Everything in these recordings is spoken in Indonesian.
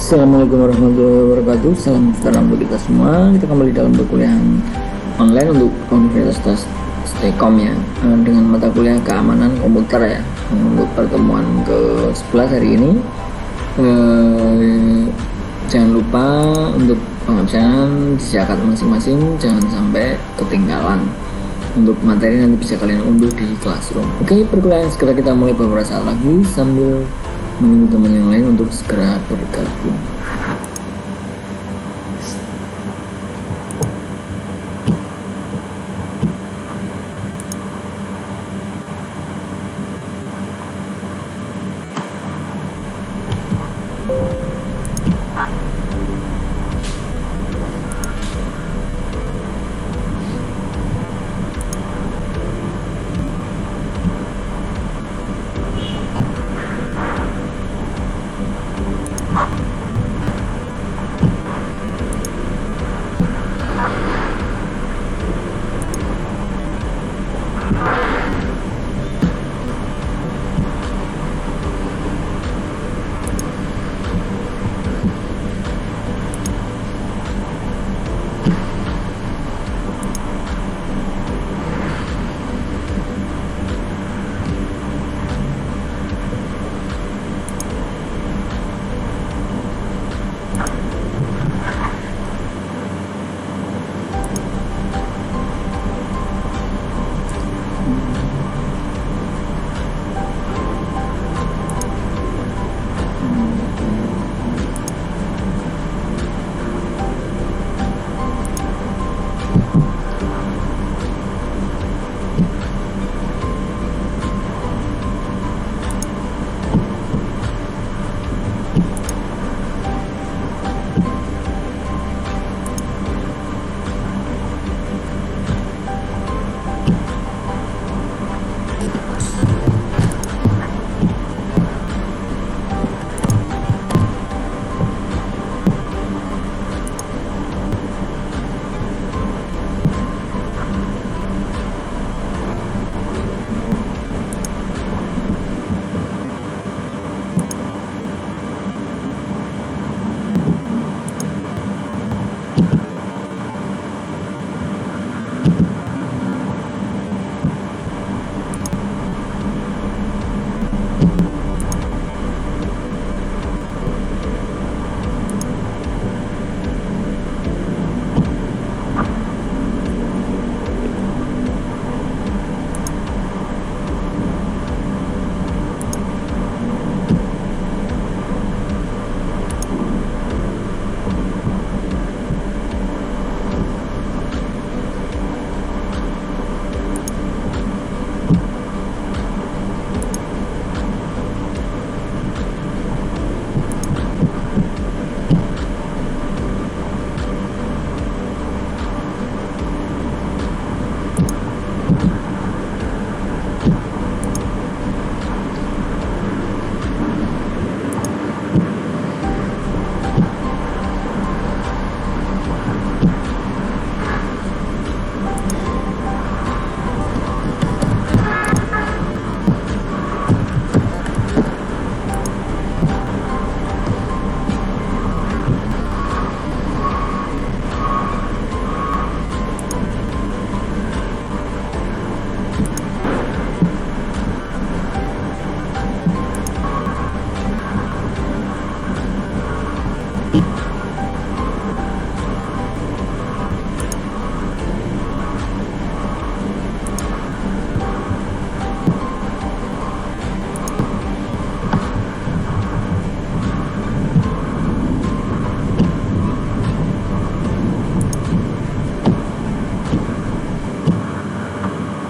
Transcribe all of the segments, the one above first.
Assalamualaikum warahmatullahi wabarakatuh. Salam sejahtera untuk kita semua. Kita kembali dalam perkuliahan online untuk Universitas Stekom ya, dengan mata kuliah keamanan komputer ya. Untuk pertemuan ke-11 hari ini, jangan lupa untuk pengabsanan disiapkan masing-masing, jangan sampai ketinggalan. Untuk materi nanti bisa kalian unduh di Classroom. Oke, perkuliahan segera kita mulai beberapa saat lagi sambil menunggu teman yang lain untuk segera bergabung.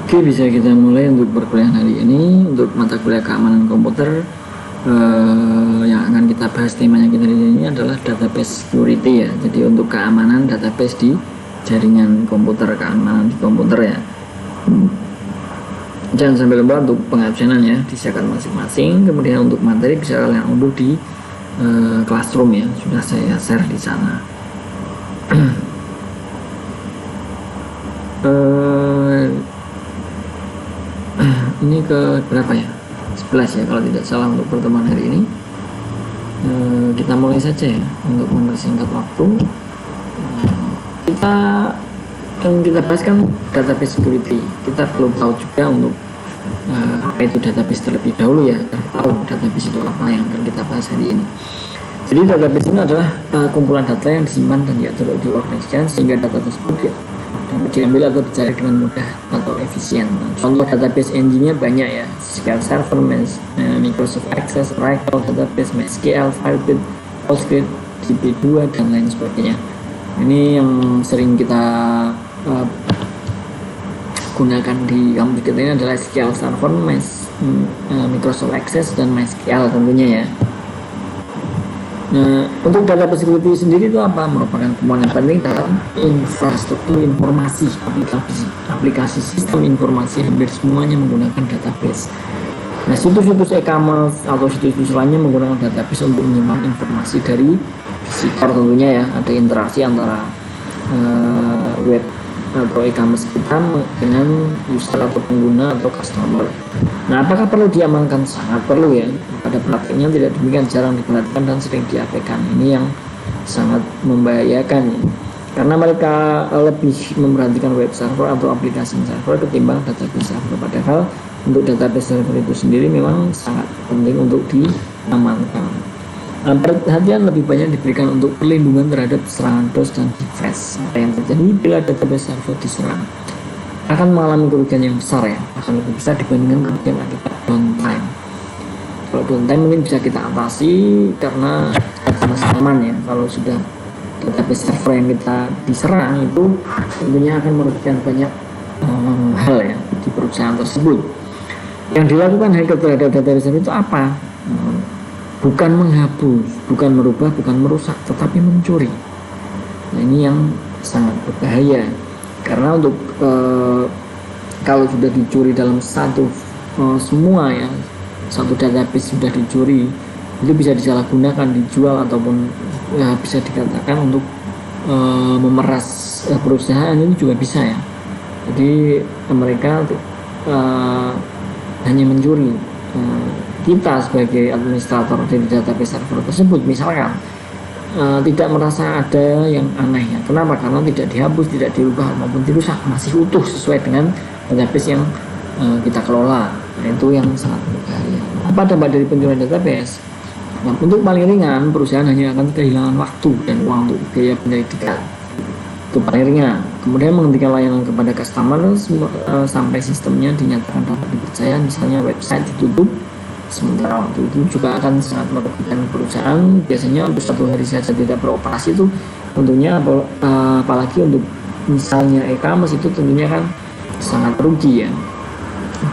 Oke, bisa kita mulai untuk perkuliahan hari ini untuk mata kuliah keamanan komputer. Yang akan kita bahas temanya kita di sini adalah database security ya. Jadi untuk keamanan database di jaringan komputer, keamanan di komputer ya. Jangan sampai lupa untuk pengabsenan ya, disiapkan masing-masing. Kemudian untuk materi bisa kalian unduh di Classroom ya, sudah saya share di sana. Ini ke berapa ya? 11 ya kalau tidak salah untuk pertemuan hari ini. Kita mulai saja ya untuk mempersingkat waktu. Kita bahas kan database security. Kita perlu tahu juga untuk apa itu database terlebih dahulu ya, tahu database itu apa yang akan kita bahas hari ini. Jadi database ini adalah kumpulan data yang disimpan dan diatur di organisasi sehingga data tersebut dapat diambil atau dicari dengan mudah atau efisien. Contoh database engine-nya banyak ya, SQL Server, Microsoft Access, Oracle Database, MySQL, Firebase, Postgres, DB2 dan lain sebagainya. Ini yang sering kita gunakan di kampus kita ini adalah SQL Server, Microsoft Access dan MySQL tentunya ya. Nah, untuk database security sendiri itu apa? Merupakan komponen penting dalam infrastruktur informasi, aplikasi sistem informasi hampir semuanya menggunakan database. Nah, situs-situs e-commerce atau situs-situs lainnya menggunakan database untuk menyimpan informasi dari visitor tentunya ya. Ada interaksi antara web atau e-commerce kita dengan user atau pengguna atau customer. Nah, apakah perlu diamankan? Sangat perlu ya. Pada praktiknya tidak demikian, jarang diperhatikan dan sering diabaikan. Ini yang sangat membahayakan ya. Karena mereka lebih memperhatikan web server atau aplikasi server ketimbang database server. Padahal untuk database server itu sendiri memang sangat penting untuk diamankan. Perhatian lebih banyak diberikan untuk perlindungan terhadap serangan DOS dan defense. Apa yang terjadi bila database server diserang? Akan mengalami kerugian yang besar ya, akan lebih besar dibandingkan kerugian akibat downtime. Kalau downtime mungkin bisa kita atasi karena masih aman ya. Kalau sudah database server yang kita diserang itu tentunya akan merugikan banyak hal ya di perusahaan tersebut. Yang dilakukan hacker terhadap database server itu apa? Bukan menghapus, bukan merubah, bukan merusak, tetapi mencuri. Nah, ini yang sangat berbahaya karena untuk kalau sudah dicuri dalam semua ya, satu database sudah dicuri, itu bisa disalahgunakan, dijual ataupun ya, bisa dikatakan untuk memeras perusahaan itu juga bisa ya. Jadi mereka hanya mencuri. Kita sebagai administrator dari database server tersebut misalkan tidak merasa ada yang aneh ya. Kenapa? Karena tidak dihapus, tidak dirubah maupun dirusak, masih utuh sesuai dengan database yang kita kelola. Nah, itu yang sangat berbahaya. Apa dampak dari pencurian database? Nah, untuk paling ringan, perusahaan hanya akan kehilangan waktu dan uang untuk biaya penyelidikan. Itu paling ringan. Kemudian menghentikan layanan kepada customer sampai sistemnya dinyatakan dapat dipercaya, misalnya website ditutup. Sementara waktu itu juga akan sangat merugikan perusahaan. Biasanya untuk 1 hari saja tidak beroperasi itu tentunya apalagi untuk misalnya e-commerce itu tentunya kan sangat rugi ya.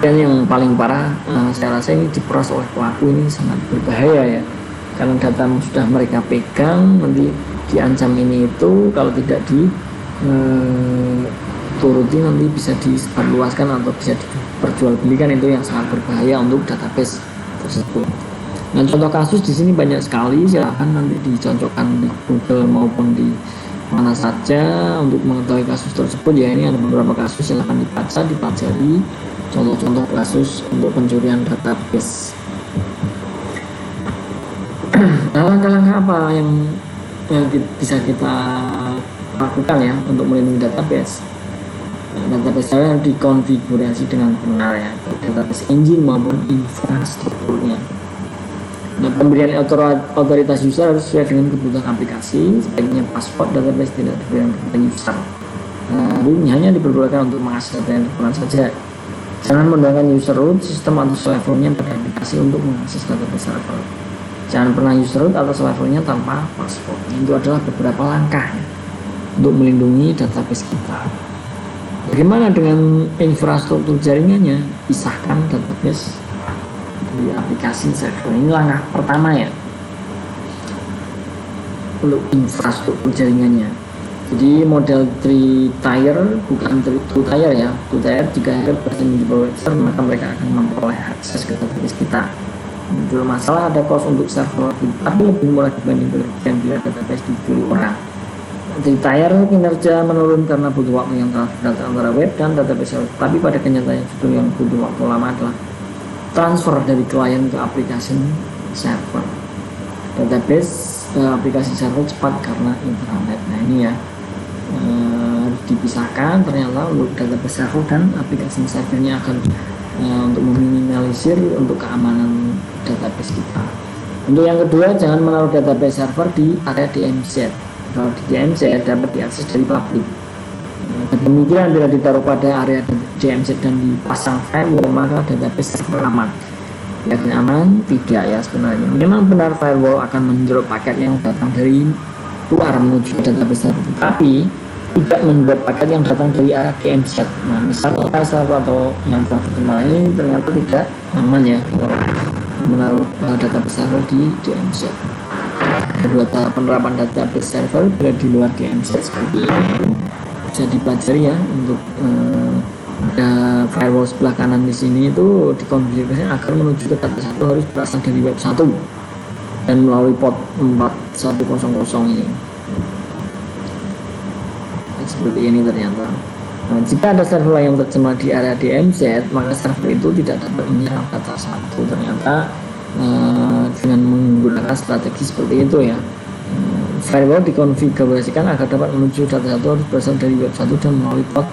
Dan yang paling parah saya rasa ini diperas oleh pelaku, ini sangat berbahaya ya, karena data sudah mereka pegang, nanti diancam ini itu kalau tidak dituruti nanti bisa disebarluaskan atau bisa diperjualbelikan. Itu yang sangat berbahaya untuk database tersebut. Nah, contoh kasus di sini banyak sekali, silahkan nanti dicocokkan di Google maupun di mana saja untuk mengetahui kasus tersebut ya. Ini ada beberapa kasus, silahkan dibaca, dipelajari contoh-contoh kasus untuk pencurian database. Nah, langkah-langkah apa yang bisa kita lakukan ya untuk melindungi database? Database saya dikonfigurasi dengan benar ya, database engine maupun infrastrukturnya. Nah, pemberian otoritas user harus sesuai dengan kebutuhan aplikasi. Sebaiknya password database tidak diberikan kepada user. Hanya diperbolehkan untuk mengakses data yang diperlukan saja. Jangan menggunakan user root, sistem atau levelnya pada aplikasi untuk mengakses database server. Jangan pernah user root atau levelnya tanpa password. Itu adalah beberapa langkah ya, untuk melindungi database kita. Bagaimana dengan infrastruktur jaringannya? Pisahkan database di aplikasi server. Ini langkah pertama ya untuk infrastruktur jaringannya. Jadi model 3 tier bukan 2 tier ya. 2 tier jika hacker berhasil menjebol web server maka mereka akan memperoleh akses ke database kita. Muncul masalah ada cost untuk server tapi lebih murah dibanding kerugian bila database dicuri orang. 3 tier kinerja menurun karena butuh waktu yang terlalu data antara web dan database server. Tapi pada kenyataannya justru yang butuh waktu lama adalah transfer dari klien ke aplikasi server. Database aplikasi server cepat karena internet. Nah ini ya harus dipisahkan ternyata untuk database server dan aplikasi servernya akan untuk meminimalisir untuk keamanan database kita. Untuk yang kedua, jangan menaruh database server di area DMZ. Kalau di DMZ dapat diakses dari publik. Demikian bila ditaruh pada area DMZ dan dipasang firewall maka database server aman. Yakin aman? Tidak ya sebenarnya. Memang benar firewall akan menjeruk paket yang datang dari luar menuju database server, tapi tidak membuat paket yang datang dari arah DMZ. Nah, misalnya server atau yang telah ini ternyata tidak aman ya kalau menaruh database server di DMZ. Kedua, penerapan database server bila di luar DMZ seperti ini bisa dipelajari ya untuk ada firewall sebelah kanan di sini itu dikonfigurasi agar menuju ke data satu harus berasal dari web 1 dan melalui port 4100 ini. Seperti ini ternyata. Nah, jika ada server yang tercemar di area DMZ, maka server itu tidak dapat menyerang data satu. Ternyata dengan menggunakan strategi seperti itu ya. Firewall dikonfigurasikan agar dapat menuju data satu harus berasal dari web 1 dan melalui port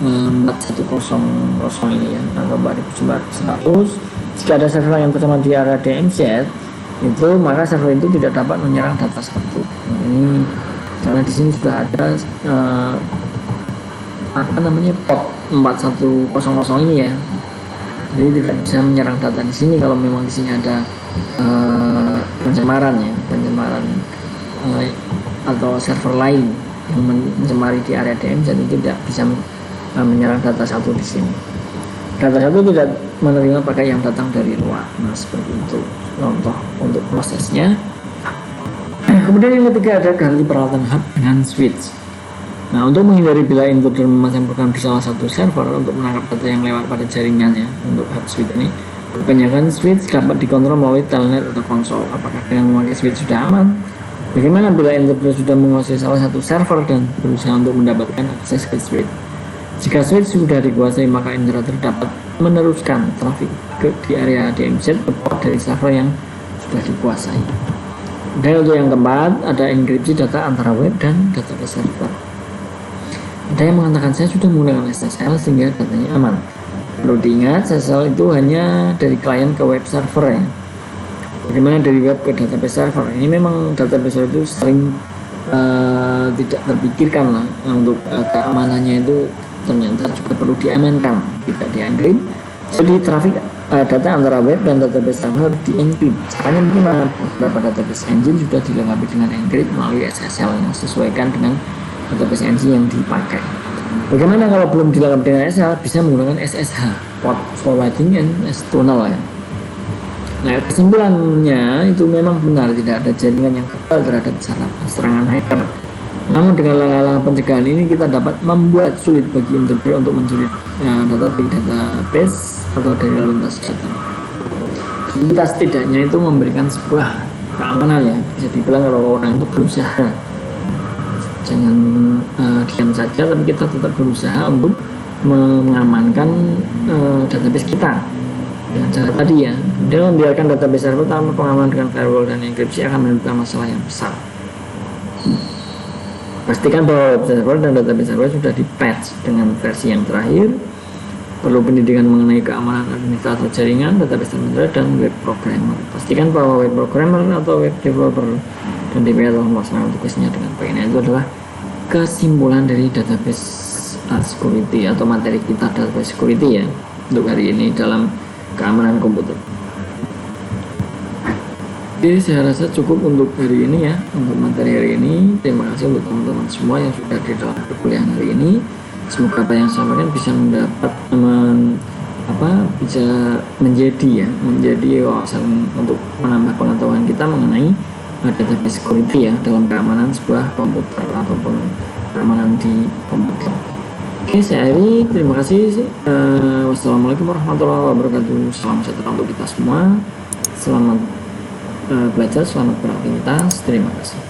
4100 ini ya, atau 4100. Jika ada server yang tercemar di area DMZ, itu maka server itu tidak dapat menyerang data satu. Ini karena di sini sudah ada port 4100 ini ya, jadi tidak bisa menyerang data di sini kalau memang di sini ada pencemaran atau server lain yang mencemari di area DMZ itu tidak bisa menyerang data satu di sini. Data satu tidak menerima paket yang datang dari luar. Nah seperti itu contoh untuk prosesnya. Kemudian yang ketiga ada ganti peralatan hub dengan switch. Nah untuk menghindari bila intruder memasang program di salah satu server untuk menangkap data yang lewat pada jaringannya, untuk hub switch ini kebanyakan switch dapat dikontrol melalui telnet atau konsol. Apakah dengan memakai switch sudah aman? Bagaimana bila intruder sudah menguasai salah satu server dan berusaha untuk mendapatkan akses ke switch? Jika switch sudah dikuasai maka intruder dapat meneruskan trafik di area DMZ ke port dari server yang sudah dikuasai. Dan untuk yang keempat, ada enkripsi data antara web dan database server. Ada yang mengatakan saya sudah menggunakan SSL sehingga datanya aman. Perlu diingat, SSL itu hanya dari klien ke web server ya. Bagaimana dari web ke database server? Ini memang database server itu sering tidak terpikirkan lah untuk keamanannya itu ternyata juga perlu diamankan, tidak dienkrip. Jadi trafik data antara web dan database server dienkrip. Caranya bagaimana? Beberapa database engine sudah dilengkapi dengan encrypt melalui SSL yang sesuaikan dengan database engine yang dipakai. Bagaimana kalau belum dilengkapi dengan SSL? Bisa menggunakan SSH, port forwarding and tunnel ya. Nah kesimpulannya itu memang benar tidak ada jaringan yang kebal terhadap serangan hacker. Namun dengan langkah-langkah pencegahan ini kita dapat membuat sulit bagi intruder untuk mencuri data dari database atau dari lintas data. Kita setidaknya itu memberikan sebuah keamanan ya, bisa dibilang kalau orang itu berusaha, jangan diam saja, tapi kita tetap berusaha untuk mengamankan database kita dengan cara tadi ya. Dengan membiarkan database server tanpa pengamanan dengan firewall dan enkripsi akan menimbulkan masalah yang besar. Pastikan bahwa web server dan database server sudah di-patch dengan versi yang terakhir. Perlu pendidikan mengenai keamanan administrator jaringan, database server, dan web programmer. Pastikan bahwa web programmer atau web developer dan DBA telah melaksanakan tugasnya dengan baik. Nah, itu adalah kesimpulan dari database security atau materi kita database security ya untuk hari ini dalam keamanan komputer. Jadi saya rasa cukup untuk hari ini ya, untuk materi hari ini. Terima kasih untuk teman-teman semua yang sudah di dalam perkuliahan hari ini. Semoga apa yang saya sampaikan bisa mendapat bisa menjadi wawasan untuk menambah pengetahuan kita mengenai database security ya dalam keamanan sebuah komputer ataupun keamanan di komputer. Oke, saya akhiri. Terima kasih. Wassalamualaikum warahmatullahi wabarakatuh. Salam sejahtera untuk kita semua. Selamat belajar, selamat beraktivitas. Terima kasih.